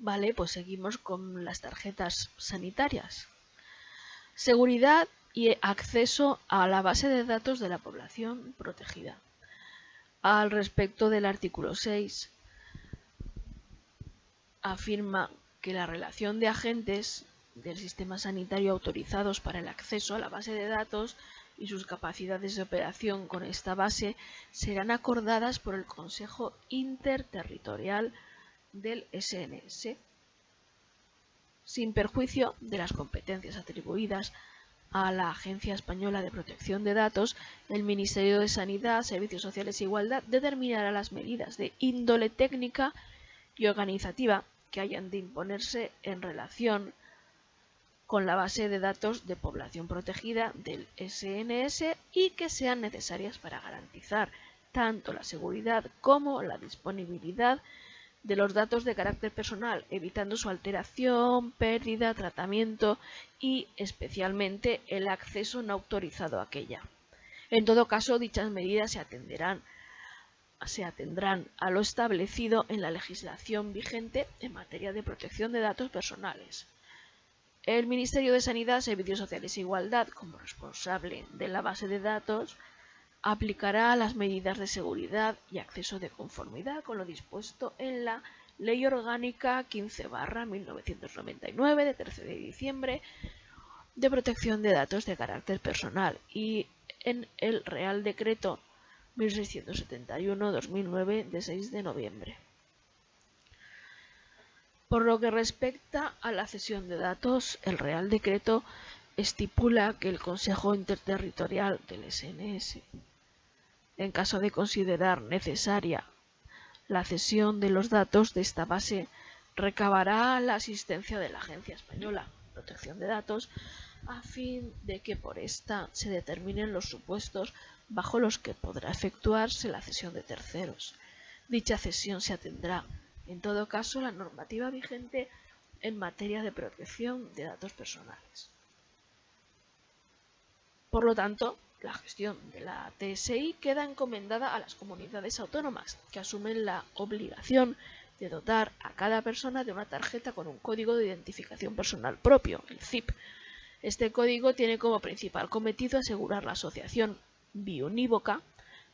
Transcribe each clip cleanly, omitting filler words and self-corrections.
Vale, pues seguimos con las tarjetas sanitarias. Seguridad y acceso a la base de datos de la población protegida. Al respecto del artículo 6, afirma que la relación de agentes del sistema sanitario autorizados para el acceso a la base de datos y sus capacidades de operación con esta base serán acordadas por el Consejo Interterritorial del SNS, sin perjuicio de las competencias atribuidas a la Agencia Española de Protección de Datos. El Ministerio de Sanidad, Servicios Sociales e Igualdad determinará las medidas de índole técnica y organizativa que hayan de imponerse en relación con la base de datos de población protegida del SNS y que sean necesarias para garantizar tanto la seguridad como la disponibilidad de los datos de carácter personal, evitando su alteración, pérdida, tratamiento y especialmente el acceso no autorizado a aquella. En todo caso, dichas medidas se atendrán a lo establecido en la legislación vigente en materia de protección de datos personales. El Ministerio de Sanidad, Servicios Sociales e Igualdad, como responsable de la base de datos, aplicará las medidas de seguridad y acceso de conformidad con lo dispuesto en la Ley Orgánica 15/1999 de 13 de diciembre de protección de datos de carácter personal y en el Real Decreto 1671/2009 de 6 de noviembre. Por lo que respecta a la cesión de datos, el Real Decreto estipula que el Consejo Interterritorial del SNS, en caso de considerar necesaria la cesión de los datos de esta base, recabará la asistencia de la Agencia Española de Protección de Datos a fin de que por esta se determinen los supuestos bajo los que podrá efectuarse la cesión de terceros. Dicha cesión se atendrá, en todo caso, la normativa vigente en materia de protección de datos personales. Por lo tanto, la gestión de la TSI queda encomendada a las comunidades autónomas, que asumen la obligación de dotar a cada persona de una tarjeta con un código de identificación personal propio, el CIP. Este código tiene como principal cometido asegurar la asociación biunívoca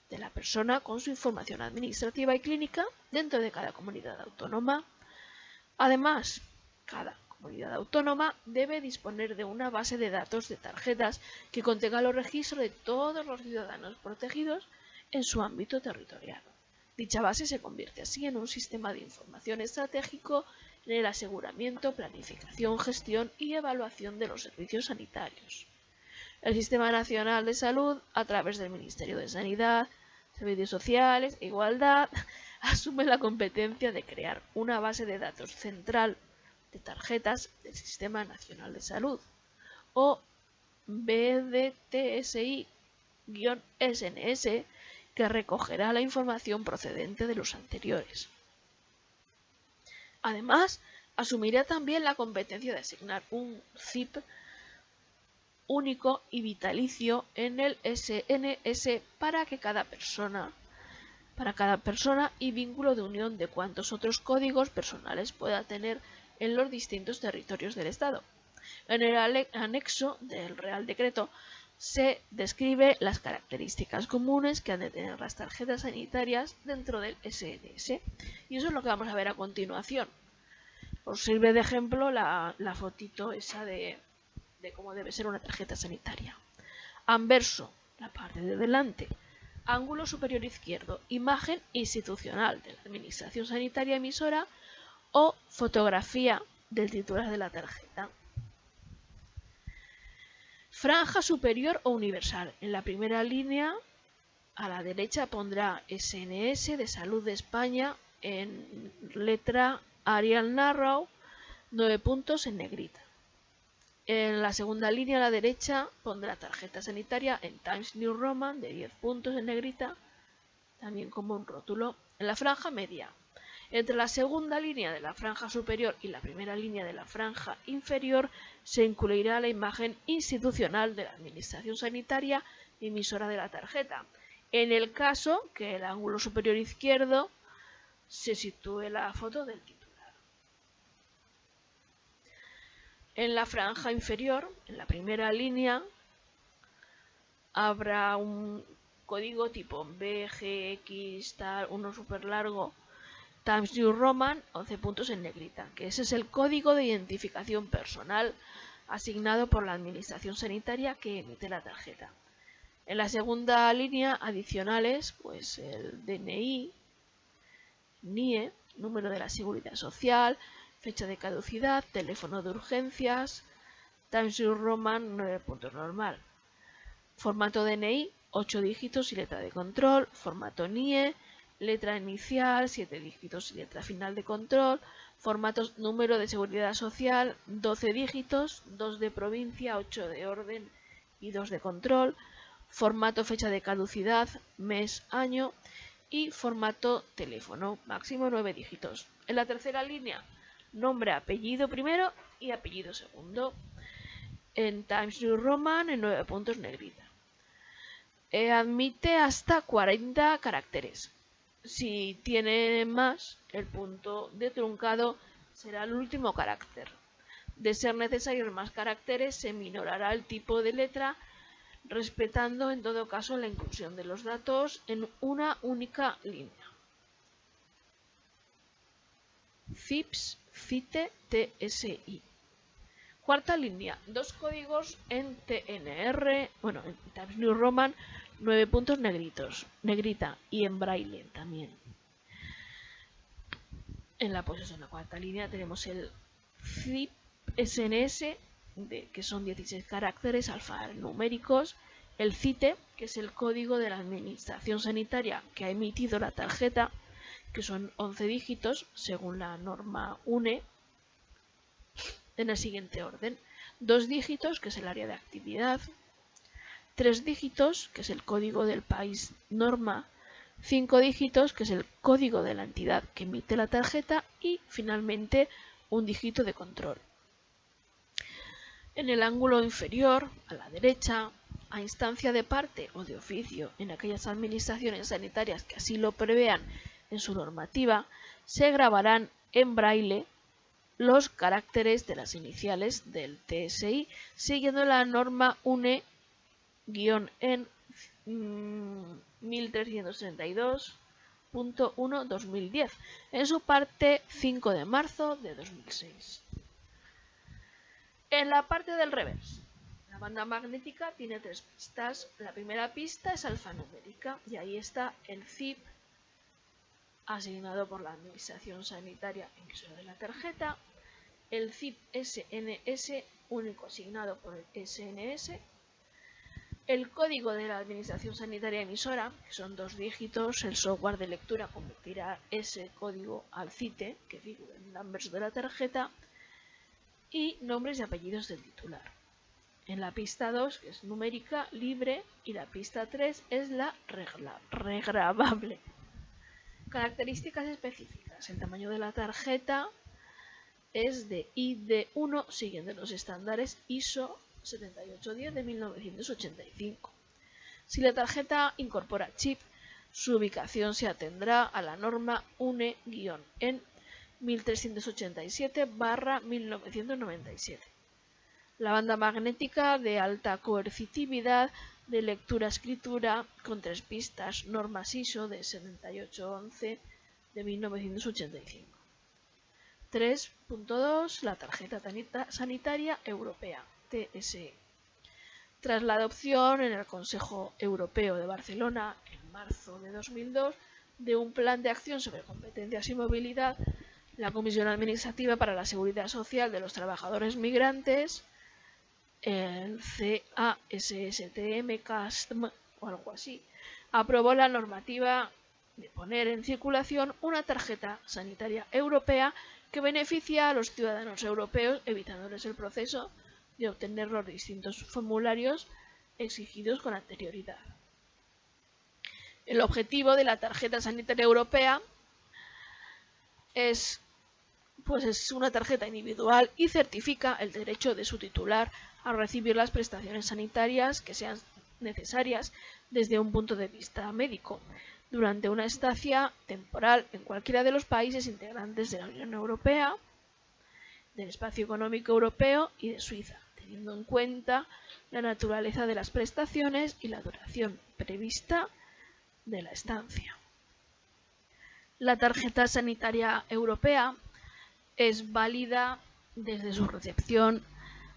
de la persona con su información administrativa y clínica dentro de cada comunidad autónoma. Además, cada comunidad autónoma debe disponer de una base de datos de tarjetas que contenga los registros de todos los ciudadanos protegidos en su ámbito territorial. Dicha base se convierte así en un sistema de información estratégico en el aseguramiento, planificación, gestión y evaluación de los servicios sanitarios. El Sistema Nacional de Salud, a través del Ministerio de Sanidad, Servicios Sociales e Igualdad, asume la competencia de crear una base de datos central de tarjetas del Sistema Nacional de Salud, o BDTSI-SNS, que recogerá la información procedente de los anteriores. Además, asumirá también la competencia de asignar un CIP único y vitalicio en el SNS para cada persona y vínculo de unión de cuantos otros códigos personales pueda tener en los distintos territorios del Estado. En el anexo del Real Decreto se describe las características comunes que han de tener las tarjetas sanitarias dentro del SNS. Y eso es lo que vamos a ver a continuación. Os sirve de ejemplo la fotito esa de cómo debe ser una tarjeta sanitaria. Anverso, la parte de delante. Ángulo superior izquierdo, imagen institucional de la administración sanitaria emisora o fotografía del titular de la tarjeta. Franja superior o universal. En la primera línea, a la derecha pondrá SNS de Salud de España en letra Arial Narrow, 9 puntos en negrita. En la segunda línea a la derecha pondrá tarjeta sanitaria en Times New Roman de 10 puntos en negrita, también como un rótulo. En la franja media, entre la segunda línea de la franja superior y la primera línea de la franja inferior, se incluirá la imagen institucional de la administración sanitaria emisora de la tarjeta, en el caso que el ángulo superior izquierdo se sitúe la foto del titular. En la franja inferior, en la primera línea, habrá un código tipo BGX, tal, uno súper largo, Times New Roman, 11 puntos en negrita, que ese es el código de identificación personal asignado por la administración sanitaria que emite la tarjeta. En la segunda línea, adicionales, pues el DNI, NIE, número de la seguridad social, fecha de caducidad, teléfono de urgencias, Times New Roman 9 puntos normal. Formato DNI, 8 dígitos y letra de control. Formato NIE, letra inicial, 7 dígitos y letra final de control. Formatos número de seguridad social, 12 dígitos, 2 de provincia, 8 de orden y 2 de control. Formato fecha de caducidad, mes, año. Y formato teléfono, máximo 9 dígitos. En la tercera línea, nombre, apellido primero y apellido segundo. En Times New Roman, en 9 puntos negrita. Admite hasta 40 caracteres. Si tiene más, el punto de truncado será el último carácter. De ser necesarios más caracteres, se minorará el tipo de letra, respetando en todo caso la inclusión de los datos en una única línea. CIPS, CITE, TSI. Cuarta línea, 2 códigos en TNR, bueno, en Times New Roman, 9 puntos negritos, negrita, y en braille también. En la cuarta línea tenemos el CIP SNS, que son 16 caracteres alfanuméricos, el CITE, que es el código de la administración sanitaria que ha emitido la tarjeta, que son 11 dígitos según la norma UNE, en el siguiente orden: 2 dígitos, que es el área de actividad; 3 dígitos, que es el código del país norma; 5 dígitos, que es el código de la entidad que emite la tarjeta; y finalmente un dígito de control. En el ángulo inferior, a la derecha, a instancia de parte o de oficio en aquellas administraciones sanitarias que así lo prevean en su normativa, se grabarán en braille los caracteres de las iniciales del TSI, siguiendo la norma UNE-EN 1332.1/2010, en su parte 5 de marzo de 2006. En la parte del revés, la banda magnética tiene 3 pistas. La primera pista es alfanumérica y ahí está el CIP asignado por la administración sanitaria emisora de la tarjeta, el CIP SNS único asignado por el SNS, el código de la administración sanitaria emisora, que son 2 dígitos. El software de lectura convertirá ese código al CITE, que figura en el anverso de la tarjeta, y nombres y apellidos del titular. En la pista 2, que es numérica libre, y la pista 3 es la regrabable. Características específicas: el tamaño de la tarjeta es de ID1 siguiendo los estándares ISO 7810 de 1985. Si la tarjeta incorpora chip, su ubicación se atendrá a la norma UNE-EN 1387/1997. La banda magnética de alta coercitividad de lectura-escritura con 3 pistas, normas ISO de 7811 de 1985. 3.2. La tarjeta sanitaria europea, TSE. Tras la adopción en el Consejo Europeo de Barcelona en marzo de 2002 de un plan de acción sobre competencias y movilidad, la Comisión Administrativa para la Seguridad Social de los Trabajadores Migrantes, el CASSTM o algo así, aprobó la normativa de poner en circulación una tarjeta sanitaria europea que beneficia a los ciudadanos europeos, evitándoles el proceso de obtener los distintos formularios exigidos con anterioridad. El objetivo de la tarjeta sanitaria europea es una tarjeta individual y certifica el derecho de su titular a recibir las prestaciones sanitarias que sean necesarias desde un punto de vista médico durante una estancia temporal en cualquiera de los países integrantes de la Unión Europea, del Espacio Económico Europeo y de Suiza, teniendo en cuenta la naturaleza de las prestaciones y la duración prevista de la estancia. La tarjeta sanitaria europea es válida desde su recepción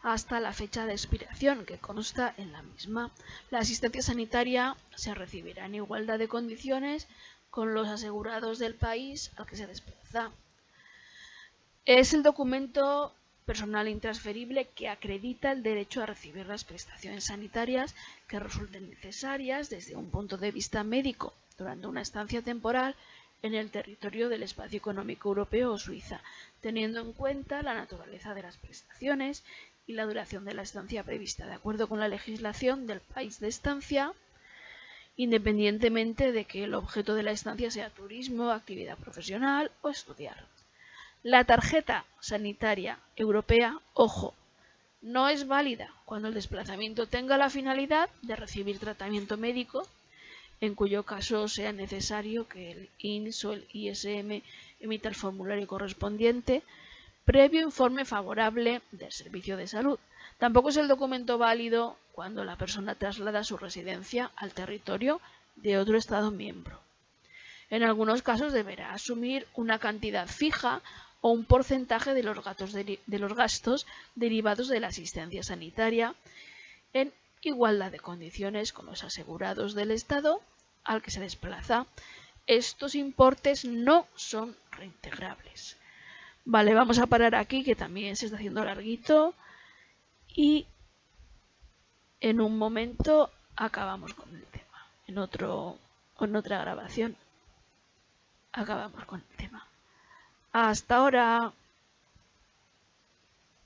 hasta la fecha de expiración que consta en la misma. La asistencia sanitaria se recibirá en igualdad de condiciones con los asegurados del país al que se desplaza. Es el documento personal intransferible que acredita el derecho a recibir las prestaciones sanitarias que resulten necesarias desde un punto de vista médico durante una estancia temporal en el territorio del Espacio Económico Europeo o Suiza, teniendo en cuenta la naturaleza de las prestaciones y la duración de la estancia prevista de acuerdo con la legislación del país de estancia, independientemente de que el objeto de la estancia sea turismo, actividad profesional o estudiar. La tarjeta sanitaria europea, ojo, no es válida cuando el desplazamiento tenga la finalidad de recibir tratamiento médico, en cuyo caso sea necesario que el INS o el ISM emita el formulario correspondiente, previo informe favorable del servicio de salud. Tampoco es el documento válido cuando la persona traslada su residencia al territorio de otro Estado miembro. En algunos casos deberá asumir una cantidad fija o un porcentaje de los gastos derivados de la asistencia sanitaria en igualdad de condiciones con los asegurados del Estado al que se desplaza. Estos importes no son reintegrables. Vale, vamos a parar aquí, que también se está haciendo larguito, y en un momento acabamos con el tema. En otra grabación acabamos con el tema. Hasta ahora.